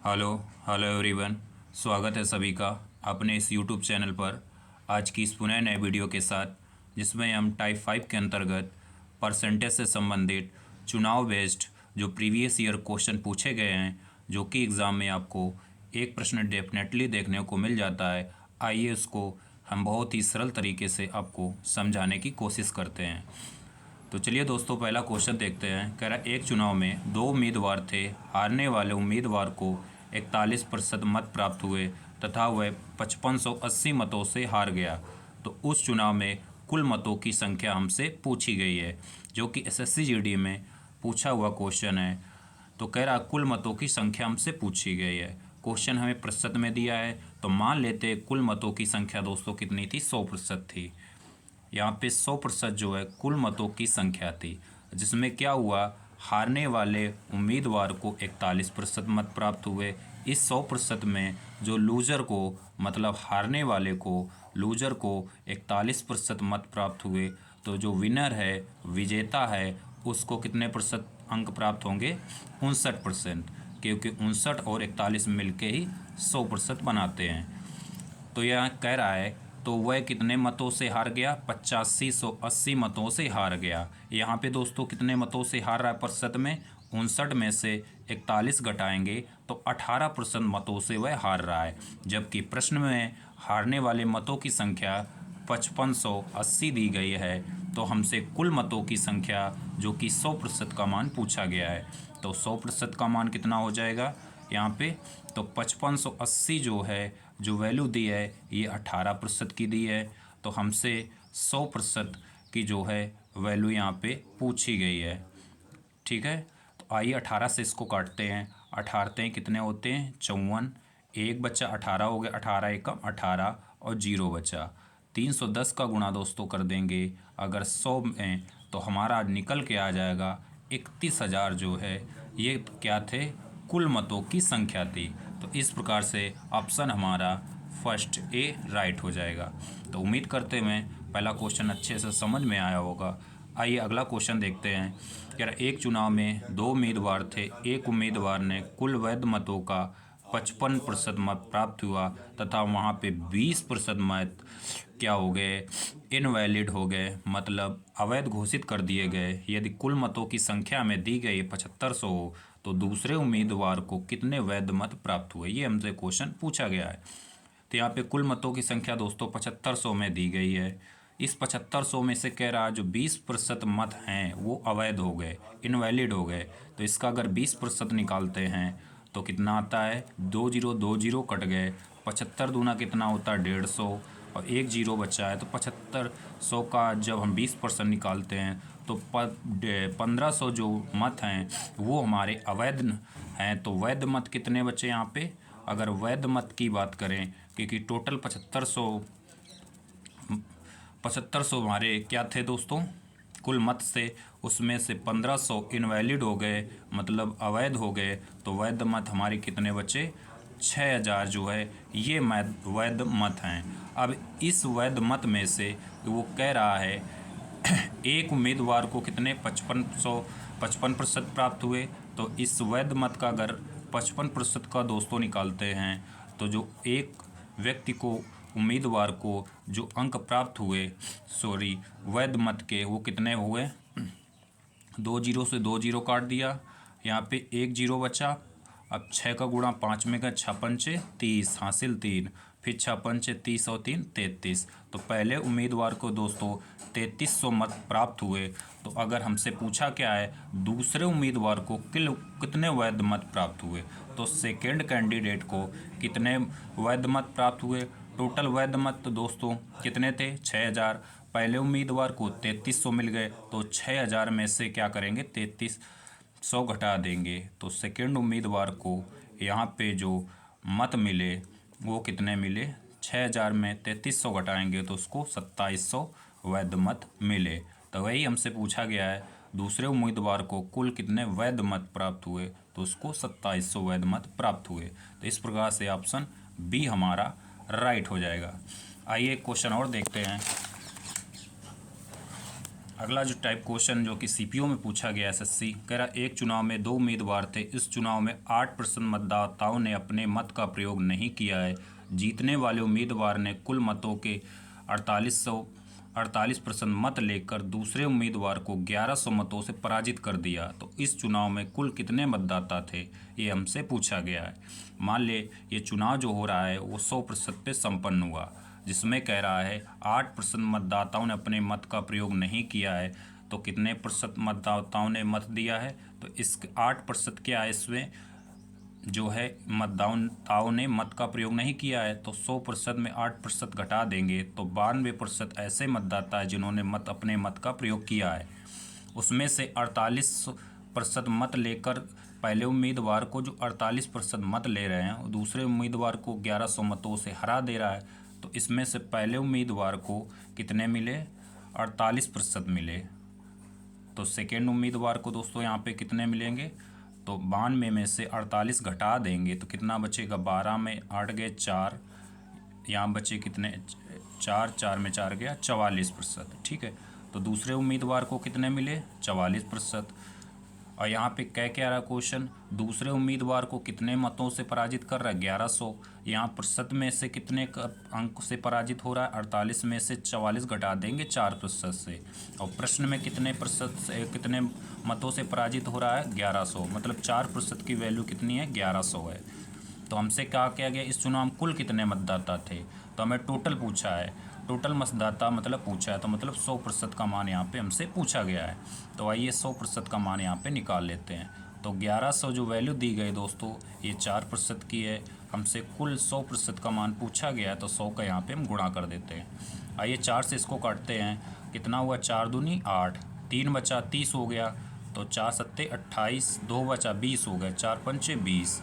Hello hello everyone. स्वागत है सभी का अपने इस यूट्यूब चैनल पर आज की इस पुनः नए वीडियो के साथ, जिसमें हम टाइप 5 के अंतर्गत परसेंटेज से संबंधित चुनाव बेस्ड जो प्रीवियस ईयर क्वेश्चन पूछे गए हैं, जो कि एग्ज़ाम में आपको एक प्रश्न डेफिनेटली देखने को मिल जाता है। आइए उसको हम बहुत ही सरल तरीके से आपको समझाने की कोशिश करते हैं। तो चलिए दोस्तों, पहला क्वेश्चन देखते हैं। कह रहा एक चुनाव में दो उम्मीदवार थे। हारने वाले उम्मीदवार को 41% मत प्राप्त हुए तथा वह 5580 मतों से हार गया। तो उस चुनाव में कुल मतों की संख्या हमसे पूछी गई है, जो कि एसएससी जीडी में पूछा हुआ क्वेश्चन है। तो कह रहा कुल मतों की संख्या हमसे पूछी गई है। क्वेश्चन हमें प्रतिशत में दिया है, तो मान लेते कुल मतों की संख्या दोस्तों कितनी थी, 100% थी। यहाँ पे 100% जो है कुल मतों की संख्या थी, जिसमें क्या हुआ, हारने वाले उम्मीदवार को 41% मत प्राप्त हुए। इस 100% में जो लूज़र को, मतलब हारने वाले को, लूज़र को 41% मत प्राप्त हुए, तो जो विनर है, विजेता है, उसको कितने प्रतिशत अंक प्राप्त होंगे, 59%, क्योंकि 59 और 41 मिलके ही 100% बनाते हैं। तो यह कह रहा है तो वह कितने मतों से हार गया, 8580 मतों से हार गया। यहाँ पे दोस्तों कितने मतों से हार रहा है प्रतिशत में, 59 में से 41 घटाएंगे तो 18% मतों से वह हार रहा है। जबकि प्रश्न में हारने वाले मतों की संख्या 5580 दी गई है, तो हमसे कुल मतों की संख्या जो कि 100% का मान पूछा गया है। तो 100% का मान कितना हो जाएगा यहाँ पे, तो 5580 जो है, जो वैल्यू दी है, ये 18% की दी है। तो हमसे 100% की जो है वैल्यू यहाँ पे पूछी गई है। ठीक है, तो आइए 18 से इसको काटते हैं। 18 कितने होते हैं, 54। एक बच्चा 18 हो गया, 18 एकम 18 और 0 बचा। 310 का गुणा दोस्तों कर देंगे अगर 100 में, तो हमारा निकल के आ जाएगा 31,000 जो है, ये क्या थे, कुल मतों की संख्या थी। तो इस प्रकार से ऑप्शन हमारा फर्स्ट ए राइट हो जाएगा। तो उम्मीद करते हैं पहला क्वेश्चन अच्छे से समझ में आया होगा। आइए अगला क्वेश्चन देखते हैं। यार एक चुनाव में दो उम्मीदवार थे। एक उम्मीदवार ने कुल वैध मतों का 55% मत प्राप्त हुआ तथा वहाँ पे 20% मत क्या हो गए, इनवैलिड हो गए, मतलब अवैध घोषित कर दिए गए। यदि कुल मतों की संख्या में दी गई 7500 हो, तो दूसरे उम्मीदवार को कितने वैध मत प्राप्त हुए, ये हमसे क्वेश्चन पूछा गया है। तो यहाँ पे कुल मतों की संख्या दोस्तों 7500 में दी गई है। इस 7500 में से कह रहा जो 20% मत हैं वो अवैध हो गए, इनवैलिड हो गए। तो इसका अगर 20% निकालते हैं तो कितना आता है, 20 कट गए, 75 दूना कितना होता है, 150, और एक जीरो बचा है। तो 7500 का जब हम 20% निकालते हैं तो 1500 जो मत हैं वो हमारे अवैध हैं। तो वैध मत कितने बचे यहाँ पे, अगर वैध मत की बात करें, क्योंकि टोटल 7500 हमारे क्या थे दोस्तों, कुल मत से, उसमें से 1500 इनवैलिड हो गए, मतलब अवैध हो गए। तो वैध मत हमारे कितने बचे, 6000 जो है ये वैध मत हैं। अब इस वैध मत में से वो कह रहा है एक उम्मीदवार को कितने 55% प्राप्त हुए। तो इस वैध मत का अगर 55% का दोस्तों निकालते हैं, तो जो एक व्यक्ति को, उम्मीदवार को जो अंक प्राप्त हुए, सॉरी वैध मत के, वो कितने हुए, 20 से 20 काट दिया, यहाँ पे एक जीरो बचा। अब 6 का गुणा 5 में का, 6 पंचे 30, हासिल 3, फिर 6 पंचे 30 और 3 33। तो पहले उम्मीदवार को दोस्तों 3300 मत प्राप्त हुए। तो अगर हमसे पूछा क्या है, दूसरे उम्मीदवार को कितने वैध मत प्राप्त हुए, तो सेकेंड कैंडिडेट को कितने वैध मत प्राप्त हुए। टोटल वैध मत तो दोस्तों कितने थे, 6000। पहले उम्मीदवार को 3300 मिल गए, तो 6000 में से क्या करेंगे, 3300 घटा देंगे। तो सेकेंड उम्मीदवार को यहाँ पे जो मत मिले वो कितने मिले, 6000 में 3300 घटाएंगे तो उसको 2700 वैध मत मिले। तो वही हमसे पूछा गया है, दूसरे उम्मीदवार को कुल कितने वैध मत प्राप्त हुए, तो उसको 2700 वैध मत प्राप्त हुए। तो इस प्रकार से ऑप्शन बी हमारा राइट हो जाएगा। आइए क्वेश्चन और देखते हैं। अगला जो टाइप क्वेश्चन जो कि सीपीओ में पूछा गया एसएससी कह रहा, एक चुनाव में 2 उम्मीदवार थे। इस चुनाव में 8% मतदाताओं ने अपने मत का प्रयोग नहीं किया है। जीतने वाले उम्मीदवार ने कुल मतों के 48% मत लेकर दूसरे उम्मीदवार को 1100 मतों से पराजित कर दिया। तो इस चुनाव में कुल कितने मतदाता थे, ये हमसे पूछा गया है। मान ले ये चुनाव जो हो रहा है वो 100% पे संपन्न हुआ, जिसमें कह रहा है 8% मतदाताओं ने अपने मत का प्रयोग नहीं किया है। तो कितने प्रतिशत मतदाताओं ने मत दिया है, तो इस 8% क्या है, इसमें जो है मतदाताओं ने मत का प्रयोग नहीं किया है। तो 100% में 8% घटा देंगे तो 92% ऐसे मतदाता है जिन्होंने अपने मत का प्रयोग किया है। उसमें से 48% मत लेकर पहले उम्मीदवार को, जो 48% मत ले रहे हैं, दूसरे उम्मीदवार को 1100 मतों से हरा दे रहा है। तो इसमें से पहले उम्मीदवार को कितने मिले, 48% मिले। तो सेकेंड उम्मीदवार को दोस्तों यहाँ पे कितने मिलेंगे, तो 92 में से 48 घटा देंगे तो कितना बचेगा, 12 में 8 गए 4, यहाँ बचे कितने 4, 4 में 4 गया 44%। ठीक है, तो दूसरे उम्मीदवार को कितने मिले 44%। और यहाँ पे क्या रहा क्वेश्चन, दूसरे उम्मीदवार को कितने मतों से पराजित कर रहा है, 1100। यहाँ प्रतिशत में से कितने अंक से पराजित हो रहा है, 48 में से 44 घटा देंगे 4% से। और प्रश्न में कितने प्रतिशत से, कितने मतों से पराजित हो रहा है, 1100, मतलब 4% की वैल्यू कितनी है, 1100 है। तो हमसे क्या किया गया, इस चुनाव में कुल कितने मतदाता थे, तो हमें टोटल पूछा है। टोटल मतदाता मतलब पूछा है, तो मतलब 100% का मान यहाँ पे हमसे पूछा गया है। तो आइए 100% का मान यहाँ पे निकाल लेते हैं। तो 1100 जो वैल्यू दी गई दोस्तों, ये 4% की है। हमसे कुल 100% का मान पूछा गया है, तो 100 का यहाँ पे हम गुणा कर देते हैं। आइए 4 से इसको काटते हैं, कितना हुआ, 4 दूनी 8, 3 बचा 30 हो गया, तो 4 सत्ते 28, 2 बचा 20 हो गया, 4 पंचे 20।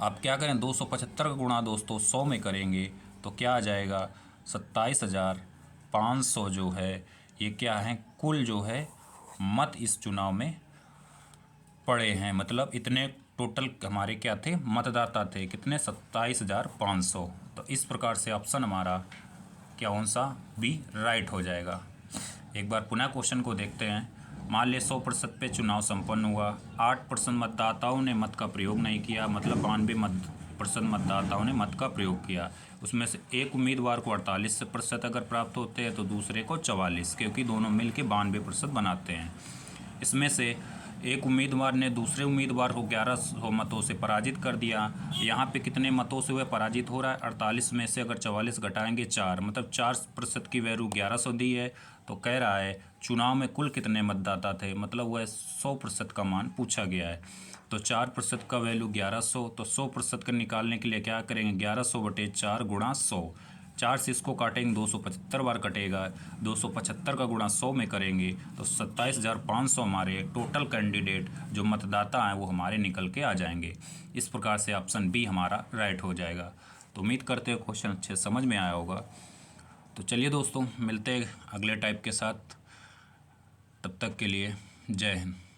आप क्या करें, 275 का गुणा दोस्तों 100 में करेंगे तो क्या आ जाएगा, 27,500 जो है ये क्या है, कुल जो है मत इस चुनाव में पड़े हैं। मतलब इतने टोटल हमारे क्या थे, मतदाता थे कितने, 27,500। तो इस प्रकार से ऑप्शन हमारा क्या कौन सा, बी राइट हो जाएगा। एक बार पुनः क्वेश्चन को देखते हैं। मान ले 100% पे चुनाव संपन्न हुआ, 8% मतदाताओं ने मत का प्रयोग नहीं किया, मतलब 92% मतदाताओं ने मत का प्रयोग किया। उसमें से एक उम्मीदवार को 48% अगर प्राप्त होते हैं तो दूसरे को 44, क्योंकि दोनों मिल के 92% बनाते हैं। इसमें से एक उम्मीदवार ने दूसरे उम्मीदवार को 1100 मतों से पराजित कर दिया। यहाँ पे कितने मतों से वह पराजित हो रहा है, 48 में से अगर 44 घटाएंगे 4, मतलब 4% की वैल्यू 1100 दी है। तो कह रहा है चुनाव में कुल कितने मतदाता थे, मतलब वह 100% का मान पूछा गया है। तो 4% का वैल्यू 1100, तो 100% का निकालने के लिए क्या करेंगे, 1100/4 गुणा 100। 4 से इसको काटेंगे 275 बार कटेगा, 275 का गुणा 100 में करेंगे तो 27,500 हमारे टोटल कैंडिडेट जो मतदाता हैं वो हमारे निकल के आ जाएंगे। इस प्रकार से ऑप्शन बी हमारा राइट हो जाएगा। तो उम्मीद करते हैं क्वेश्चन अच्छे समझ में आया होगा। तो चलिए दोस्तों, मिलते हैं अगले टाइप के साथ, तब तक के लिए जय हिंद।